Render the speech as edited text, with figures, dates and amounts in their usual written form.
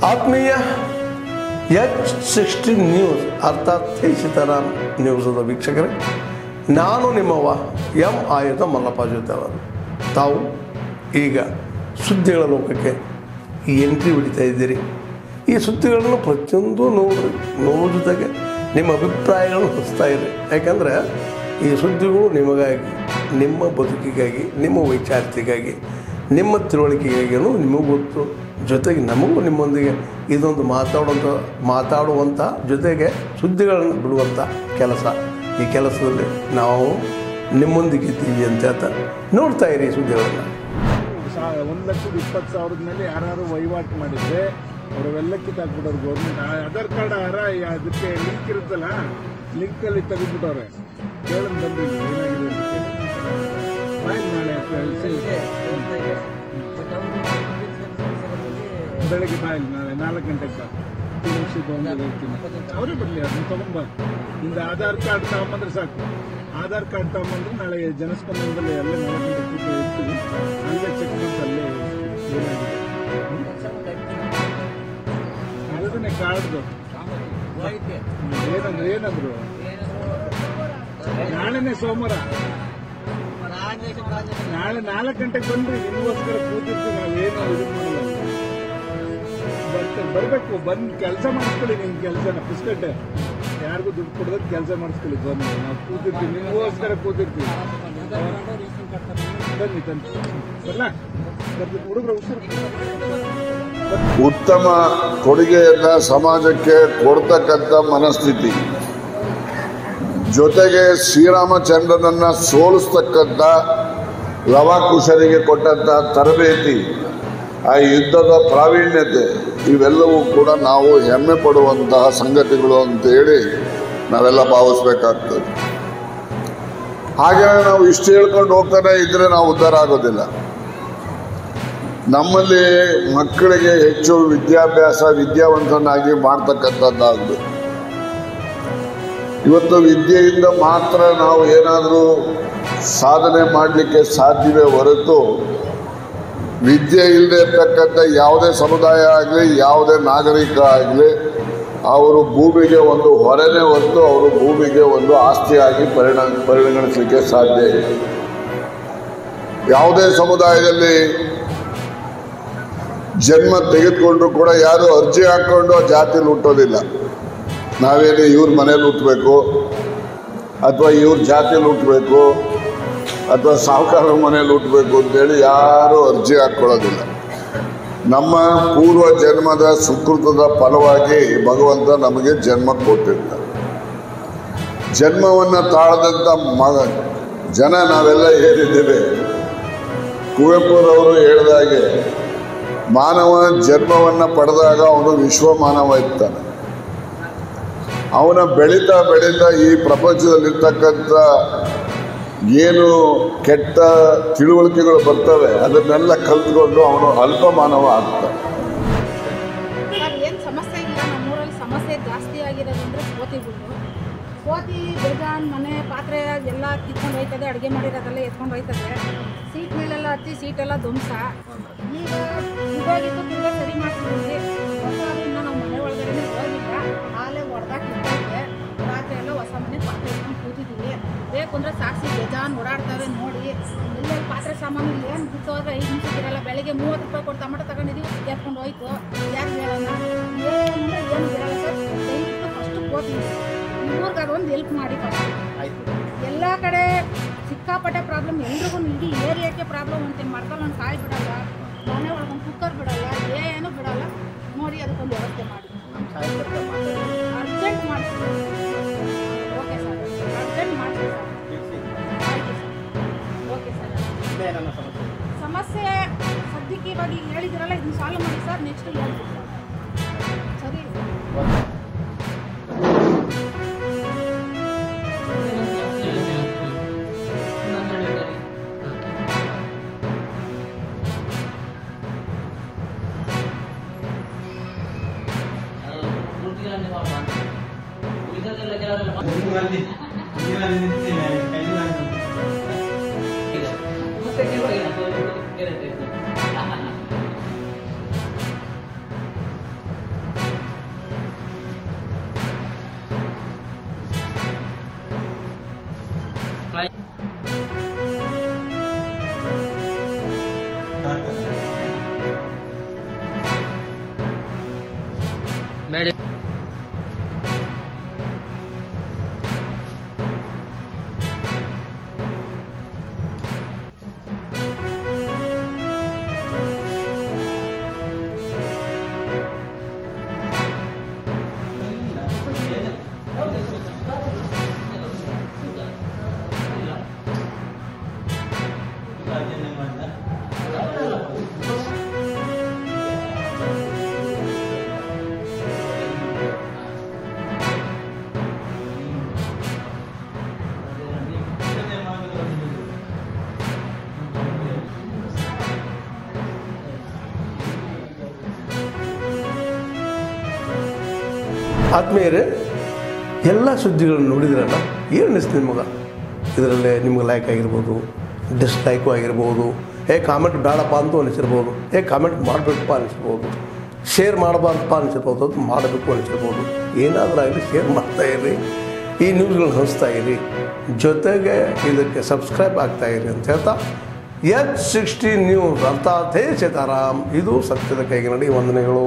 ಆತ್ಮೀಯ H16 news ಅರ್ಥಾತ್ ಸೀತಾರಾಮ್ ನ್ಯೂಸದ ವೀಕ್ಷಕರೇ, ನಾನು ನಿಮ್ಮವ ಎಂ ಆಯುಧ ಮಲ್ಲಪ್ಪ ಜೊತೆ ಅವರು. ತಾವು ಈಗ ಸುದ್ದಿಗಳ ಲೋಕಕ್ಕೆ ಎಂಟ್ರಿ ಹೊಡಿತಾ ಇದ್ದೀರಿ. ಈ ಸುದ್ದಿಗಳನ್ನು ಪ್ರತಿಯೊಂದು ನೋಡೋ ಜೊತೆಗೆ ನಿಮ್ಮ ಅಭಿಪ್ರಾಯಗಳನ್ನು ಹೊಸ್ತಾ ಇರಿ. ಯಾಕಂದರೆ ಈ ಸುದ್ದಿಗಳು ನಿಮಗಾಗಿ, ನಿಮ್ಮ ಬದುಕಿಗಾಗಿ, ನಿಮ್ಮ ವೈಚಾರಿಕೆಗಾಗಿ, ನಿಮ್ಮ ತಿಳುವಳಿಕೆಗಾಗಿಯೂ ನಿಮಗೂ ಗೊತ್ತು. ಜೊತೆಗೆ ನಮಗೂ ನಿಮ್ಮೊಂದಿಗೆ ಇದೊಂದು ಮಾತಾಡುವಂಥ ಜೊತೆಗೆ ಸುದ್ದಿಗಳನ್ನು ಬಿಡುವಂಥ ಕೆಲಸ. ಈ ಕೆಲಸದಲ್ಲಿ ನಾವು ನಿಮ್ಮೊಂದಿಗೆ ಇದ್ದೀವಿ ಅಂತ ಹೇಳ್ತಾ ನೋಡ್ತಾ ಇರಿ ಸುದ್ದಿಗಳನ್ನು. 1,20,000 ಮೇಲೆ ಯಾರು ವಹಿವಾಟು ಮಾಡಿದ್ರೆ ಅವರೆಲ್ಲ ಕಿತ್ತಾಕ್ಬಿಟ್ಟವ್ರು ಗೌರ್ಮೆಂಟ್. ಆಧಾರ್ ಕಾರ್ಡ್ ಅದಕ್ಕೆ ಲಿಂಕ್ ಇರುತ್ತಲ್ಲ, ಲಿಂಕಲ್ಲಿ ತೆಗೆದ್ಬಿಟ್ಟವ್ರೆ. ಕೇಳೋದು ಬಂದಿಲ್ಲ ಏನಾಗಿದೆ ಬೆಳಗ್ಗೆ ಬಾಯಿಲ್ ನಾಳೆ 4 ಗಂಟೆಗೆ ಬಾ, ಹೇಳ್ತೀನಿ. ಅವರೇ ಬರಲಿ, ಅದನ್ನ ತಗೊಂಡ್ಬಾ. ನಿಮ್ದು ಆಧಾರ್ ಕಾರ್ಡ್ ತಗೊಂಬಂದ್ರೆ ಸಾಕು. ಆಧಾರ್ ಕಾರ್ಡ್ ತಗೊಂಬಂದ್ರೆ ನಾಳೆ ಜನಸ್ಪಂದನದಲ್ಲಿ ಅಲ್ಲೇ 4 ಗಂಟೆ ಕೂತು ಇರ್ತೀವಿ. ಅಲ್ಲೇ ಚೆಕ್ ಮಾಡಿ ಅಲ್ಲೇ ಏನಾಗಿದೆ ಅದನ್ನೇ ಕಾರ್ಡ್ದು ಏನಂದ್ರು ನಾಳೆನೇ ಸೋಮವಾರ ನಾಳೆ 4 ಗಂಟೆಗೆ ಬಂದ್ರಿ, ನಿಮಗೋಸ್ಕರ ಕೂತಿರ್ತೀವಿ. ನಾವೇನು ಇದು ಮಾಡಲ್ಲ, ಬರ್ಬೇಕು. ಬಂದು ಕೆಲಸ ಮಾಡಿಸ್ಕೊಳ್ಳಿ. ನಿಮ್ ಕೆಲಸನ ಪುಸ್ತಕ ಯಾರಿಗೂ ದುಡ್ಡು ಕೊಡೋದಕ್ಕೆ ಕೆಲಸ ಮಾಡಿಸ್ಕೊಳ್ಳಿ. ಬಂದು ನಾವು ಕೂತಿರ್ತೀವಿ, ನಿಮಗೋಸ್ಕರ ಕೂತಿರ್ತೀವಿ. ಬನ್ನಿ ಬರಲ್ಲ ಹುಡುಗರು ಉತ್ತಮ ಕೊಡುಗೆಯನ್ನ ಸಮಾಜಕ್ಕೆ ಕೊಡ್ತಕ್ಕಂಥ ಮನಸ್ಥಿತಿ, ಜೊತೆಗೆ ಶ್ರೀರಾಮಚಂದ್ರನನ್ನ ಸೋಲಿಸ್ತಕ್ಕಂಥ ಲವಕುಶರಿಗೆ ಕೊಟ್ಟಂಥ ತರಬೇತಿ, ಆ ಯುದ್ಧದ ಪ್ರಾವೀಣ್ಯತೆ, ಇವೆಲ್ಲವೂ ಕೂಡ ನಾವು ಹೆಮ್ಮೆ ಪಡುವಂತಹ ಸಂಗತಿಗಳು ಅಂತೇಳಿ ನಾವೆಲ್ಲ ಭಾವಿಸ್ಬೇಕಾಗ್ತದೆ. ಹಾಗೆ ನಾವು ಇಷ್ಟು ಹೇಳ್ಕೊಂಡು ಹೋಗ್ತಾನೆ ಇದ್ರೆ ನಾವು ಉದ್ಧಾರ ಆಗೋದಿಲ್ಲ. ನಮ್ಮಲ್ಲಿ ಮಕ್ಕಳಿಗೆ ಹೆಚ್ಚು ವಿದ್ಯಾವಂತನಾಗಿ ಮಾಡ್ತಕ್ಕಂಥದ್ದಾಗಬೇಕು. ಇವತ್ತು ವಿದ್ಯೆಯಿಂದ ಮಾತ್ರ ನಾವು ಏನಾದರೂ ಸಾಧನೆ ಮಾಡಲಿಕ್ಕೆ ಸಾಧ್ಯವೇ ಹೊರತು ವಿದ್ಯೆ ಇಲ್ಲದೆ ಇರ್ತಕ್ಕಂಥ ಯಾವುದೇ ಸಮುದಾಯ ಆಗಲಿ, ಯಾವುದೇ ನಾಗರಿಕ ಆಗಲಿ, ಅವರು ಭೂಮಿಗೆ ಒಂದು ಹೊರೆನೇ ಹೊರತು ಅವರು ಭೂಮಿಗೆ ಒಂದು ಆಸ್ತಿಯಾಗಿ ಪರಿಗಣಿಸಲಿಕ್ಕೆ ಸಾಧ್ಯ ಇಲ್ಲ. ಯಾವುದೇ ಸಮುದಾಯದಲ್ಲಿ ಜನ್ಮ ತೆಗೆದುಕೊಂಡ್ರು ಕೂಡ ಯಾರು ಅರ್ಜಿ ಹಾಕ್ಕೊಂಡು ಜಾತಿಲಿ ಹುಟ್ಟೋದಿಲ್ಲ. ನಾವೇನು ಇವ್ರ ಮನೇಲಿ ಹುಟ್ಟಬೇಕು ಅಥವಾ ಇವ್ರ ಜಾತಿಯಲ್ಲಿ ಹುಟ್ಟಬೇಕು ಅಥವಾ ಸಾಹುಕಾರ ಮನೇಲಿ ಹುಟ್ಟಬೇಕು ಅಂತೇಳಿ ಯಾರು ಅರ್ಜಿ ಹಾಕ್ಕೊಳ್ಳೋದಿಲ್ಲ. ನಮ್ಮ ಪೂರ್ವ ಜನ್ಮದ ಸುಕೃತದ ಫಲವಾಗಿ ಭಗವಂತ ನಮಗೆ ಜನ್ಮ ಕೊಟ್ಟಿರ್ತಾರೆ. ಜನ್ಮವನ್ನು ತಾಳದಂಥ ಜನ ನಾವೆಲ್ಲ ಏನಿದ್ದೇವೆ. ಕುವೆಂಪುರವರು ಹೇಳಿದಾಗೆ ಮಾನವ ಜನ್ಮವನ್ನು ಪಡೆದಾಗ ಅವನು ವಿಶ್ವಮಾನವ ಇರ್ತಾನೆ. ಅವನ ಬೆಳೀತಾ ಈ ಪ್ರಪಂಚದಲ್ಲಿರ್ತಕ್ಕಂಥ ಏನು ಕೆಟ್ಟ ತಿಳುವಳಿಕೆಗಳು ಬರ್ತವೆ ಅದನ್ನೆಲ್ಲ ಕಲ್ತ್ಕೊಂಡು ಅವನು ಅಲ್ಪ ಮಾನವ ಆಗ್ತಾನೆ. ಏನು ಸಮಸ್ಯೆ ಇಲ್ಲ, ನಮ್ಮೂರಲ್ಲಿ ಸಮಸ್ಯೆ ಜಾಸ್ತಿ ಆಗಿರೋದಂದ್ರೆ ಕೋತಿ ಬೇಜಾನ್ ಮನೆ ಪಾತ್ರೆ ಎಲ್ಲ ಕಿತ್ಕೊಂಡು ಹೋಯ್ತದೆ, ಅಡುಗೆ ಮಾಡಿರೋದೆಲ್ಲ ಎತ್ಕೊಂಡು ಹೋಯ್ತದೆ. ಸೀಟ್ ಮೇಲೆಲ್ಲ ಹತ್ತಿ ಸೀಟೆಲ್ಲ ಧ್ವಂಸ. ಈಗ ಇದಾಗಿದ್ದು ತಿರ್ಗಾ ಸರಿ ಮಾಡ್ತಿದ್ವಿ. ಹೊಸದಿಂದ ನಾವು ಮನೆ ಒಳಗಡೆ ಹೋಗಿಲ್ಲ, ಹಾಲೇ ಹೊಡೆದಾಕಿ ಇರ್ತೈತೆ. ರಾತ್ರಿ ಎಲ್ಲ ಹೊಸ ಮನೆ ಪಾತ್ರೆ ಎತ್ಕೊಂಡು ಕೂತಿದ್ದೀವಿ. ಬೇಕು ಅಂದರೆ ಸಾಕ್ಷಿ ಬೇಜಾನ್ ಓಡಾಡ್ತವೆ ನೋಡಿ. ಎಲ್ಲೆಲ್ಲಿ ಪಾತ್ರೆ ಸಾಮಾನು ಇಲ್ಲಿ ಏನು ಬಿಟ್ಟು ಹೋದ್ರೆ 5 ನಿಮಿಷಕ್ಕಿರಲ್ಲ. ಬೆಳಗ್ಗೆ 30 ರೂಪಾಯಿ ಕೊಟ್ಟು ಟೊಮೆಟೊ ತಗೊಂಡಿದ್ದೀವಿ, ಎತ್ಕೊಂಡು ಹೋಯ್ತು. ಯಾರು ಹೇಳೋಣ? ಏನಂದರೆ ಏನು ಬಿಡಲ್ಲ ಸರ್. ದಯವಿಟ್ಟು ಫಸ್ಟು ಕೋತಿ ಊರಿಗೆ ಅದೊಂದು ಹೆಲ್ಪ್ ಮಾಡಿ ಫಸ್ಟ್. ಎಲ್ಲ ಕಡೆ ಸಿಕ್ಕಾಪಟ್ಟೆ ಪ್ರಾಬ್ಲಮ್, ಎಲ್ರಿಗೂ ಇಡೀ ಏರಿಯಾಕ್ಕೆ ಪ್ರಾಬ್ಲಮ್ ಅಂತ ಮಾಡ್ಕೊಂಡು ಒಂದು ಕಾಯಿ ಬಿಡಲ್ಲ, ಮನೆ ಒಳಗೊಂದು ಕುಕ್ಕರ್ ಬಿಡಲ್ಲ, ಏನು ಬಿಡಲ್ಲ. ನೋಡಿ ಅದಕ್ಕೊಂದು ವ್ಯವಸ್ಥೆ ಮಾಡಿ, ಅರ್ಜೆಂಟ್ ಮಾಡಿಸಿ. ಓಕೆ ಸರ್, ಅರ್ಜೆಂಟ್ ಮಾಡಿಸಿ ಸರ್. ಆಯಿತು ಸರ್, ಓಕೆ ಸರ್. ಸಮಸ್ಯೆ ಸದ್ಯಕ್ಕೆ ಇವಾಗ ಈಗ ಹೇಳಿದಿರಲ್ಲ, ಇದನ್ನ ಸಾಲ್ವ್ ಮಾಡಿ ಸರ್. ನೆಕ್ಸ್ಟ್ ಹೇಳ್ತೀವಿ ಸರ್. ಸರಿ ಆದ್ಮೇಲೆ ಎಲ್ಲ ಸುದ್ದಿಗಳನ್ನು ನೋಡಿದ್ರಲ್ಲ, ಏನು ಅನಿಸ್ತು ನಿಮಗೆ? ಇದರಲ್ಲೇ ನಿಮ್ಗೆ ಲೈಕ್ ಆಗಿರ್ಬೋದು, ಡಿಸ್ಲೈಕು ಆಗಿರ್ಬೋದು, ಕಾಮೆಂಟ್ ಬೇಡಪ್ಪ ಅಂತೂ ಅನಿಸಿರ್ಬೋದು, ಕಾಮೆಂಟ್ ಮಾಡಬೇಕಪ್ಪ ಅನಿಸಿರ್ಬೋದು, ಶೇರ್ ಮಾಡಬಾರ್ದಪ್ಪ ಅನಿಸಿರ್ಬೋದು, ಅದು ಮಾಡಬೇಕು ಅನಿಸಿರ್ಬೋದು. ಏನಾದರೂ ಆಗಲಿ ಶೇರ್ ಮಾಡ್ತಾಯಿರಿ, ಈ ನ್ಯೂಸ್ಗಳನ್ನ ಹಂಚ್ತಾ ಇರಿ, ಜೊತೆಗೆ ಇದಕ್ಕೆ ಸಬ್ಸ್ಕ್ರೈಬ್ ಆಗ್ತಾಯಿರಿ ಅಂತ ಹೇಳ್ತಾ H16 ನ್ಯೂಸ್ ಅರ್ಥಾತ್ ಹೇ ಸೀತಾರಾಮ್, ಇದು ಸತ್ಯದ ಕೈಗೆ ನಡಿ. ವಂದನೆಗಳು.